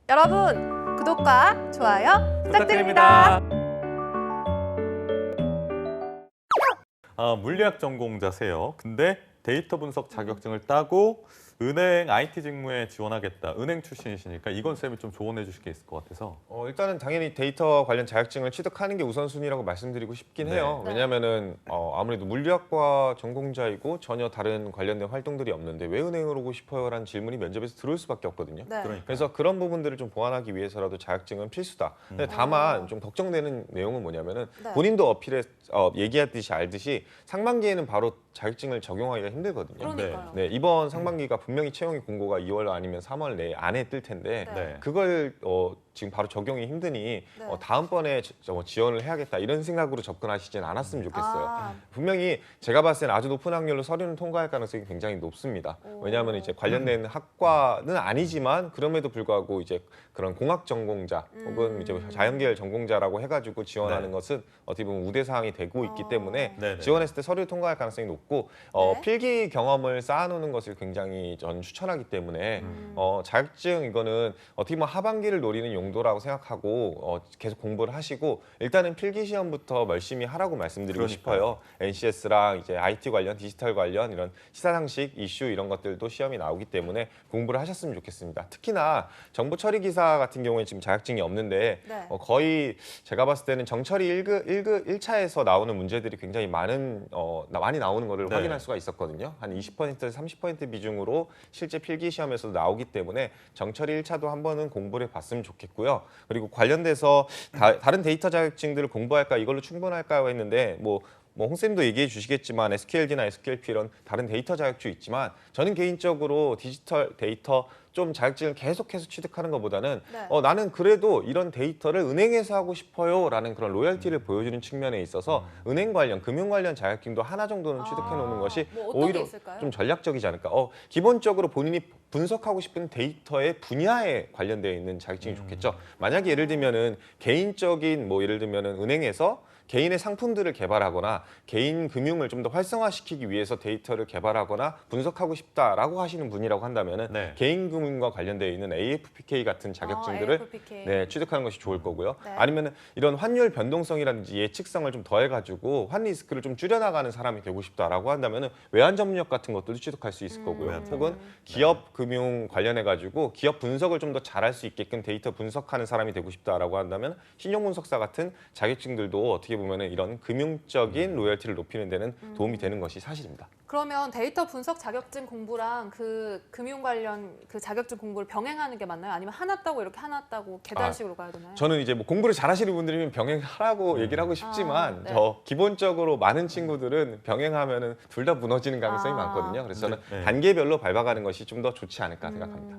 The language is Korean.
여러분, 구독과 좋아요 부탁드립니다. 물리학 전공자세요. 근데 데이터 분석 자격증을 따고 은행 IT 직무에 지원하겠다. 은행 출신이시니까 이건 쌤이 좀 조언해 주실 게 있을 것 같아서. 일단은 당연히 데이터 관련 자격증을 취득하는 게 우선순위라고 말씀드리고 싶긴 해요. 네. 왜냐하면은 아무래도 물리학과 전공자이고 전혀 다른 관련된 활동들이 없는데 왜 은행을 오고 싶어요라는 질문이 면접에서 들어올 수밖에 없거든요. 네. 그러니까. 그래서 그런 부분들을 좀 보완하기 위해서라도 자격증은 필수다. 근데 다만 좀 걱정되는 내용은 뭐냐면은 네. 본인도 얘기하듯이 알듯이 상반기에는 바로 자격증을 적용하기가 힘들거든요. 그러니까요. 네, 이번 상반기가 분명히 채용이 공고가 2월 아니면 3월 내에 안에 뜰 텐데 네. 그걸 지금 바로 적용이 힘드니 네. 다음번에 지원을 해야겠다 이런 생각으로 접근하시진 않았으면 좋겠어요. 아. 분명히 제가 봤을 때는 아주 높은 확률로 서류는 통과할 가능성이 굉장히 높습니다. 왜냐하면 이제 관련된 학과는 아니지만 그럼에도 불구하고 이제 그런 공학 전공자 혹은 이제 자연계열 전공자라고 해가지고 지원하는 네. 것은 어떻게 보면 우대 사항이 되고 있기 때문에 네네. 지원했을 때 서류 통과할 가능성이 높고 네. 필기 경험을 쌓아놓는 것을 굉장히 전 추천하기 때문에 자격증 이거는 어떻게 보면 하반기를 노리는 용도라고 생각하고 계속 공부를 하시고 일단은 필기 시험부터 열심히 하라고 말씀드리고 싶어요. NCS랑 이제 IT 관련, 디지털 관련 이런 시사상식, 이슈 이런 것들도 시험이 나오기 때문에 공부를 하셨으면 좋겠습니다. 특히나 정보 처리 기사 같은 경우에 지금 자격증이 없는데 네. 거의 제가 봤을 때는 정처리 1차에서 나오는 문제들이 굉장히 많이 나오는 것을 네. 확인할 수가 있었거든요. 한 20%에서 30% 비중으로 실제 필기 시험에서도 나오기 때문에 정처리 1차도 한 번은 공부를 봤으면 좋겠고요. 그리고 관련돼서 다른 데이터 자격증들을 공부할까 이걸로 충분할까요 했는데 뭐 홍쌤도 얘기해 주시겠지만 SQLD나 SQLP 이런 다른 데이터 자격증이 있지만 저는 개인적으로 디지털 데이터 좀 자격증을 계속해서 취득하는 것보다는 네. 나는 그래도 이런 데이터를 은행에서 하고 싶어요라는 그런 로열티를 보여주는 측면에 있어서 은행 관련, 금융 관련 자격증도 하나 정도는 취득해 놓는 것이 뭐 어떤 게 오히려 있을까요? 좀 전략적이지 않을까. 기본적으로 본인이 분석하고 싶은 데이터의 분야에 관련되어 있는 자격증이 좋겠죠. 만약에 예를 들면은 개인적인 예를 들면은 은행에서 개인의 상품들을 개발하거나 개인 금융을 좀 더 활성화시키기 위해서 데이터를 개발하거나 분석하고 싶다라고 하시는 분이라고 한다면은 네. 개인 금융과 관련되어 있는 AFPK 같은 자격증들을 AFPK. 네, 취득하는 것이 좋을 거고요. 네. 아니면은 이런 환율 변동성이라든지 예측성을 좀 더해가지고 환 리스크를 좀 줄여나가는 사람이 되고 싶다라고 한다면은 외환 전문력 같은 것들도 취득할 수 있을 거고요. 외환 혹은 전문력. 기업 금융 관련해가지고 기업 분석을 좀 더 잘할 수 있게끔 데이터 분석하는 사람이 되고 싶다라고 한다면 신용분석사 같은 자격증들도 어떻게 보면은 이런 금융적인 로열티를 높이는 데는 도움이 되는 것이 사실입니다. 그러면 데이터 분석 자격증 공부랑 그 금융 관련 그 자격증 공부를 병행하는 게 맞나요? 아니면 하나 따고 이렇게 하나 따고 계단식으로 가야 되나요? 저는 이제 공부를 잘하시는 분들이면 병행하라고 얘기를 하고 싶지만 네. 기본적으로 많은 친구들은 병행하면은 둘 다 무너지는 가능성이 아. 많거든요. 그래서 저는 네. 단계별로 밟아가는 것이 좀 더 좋지 않을까 생각합니다.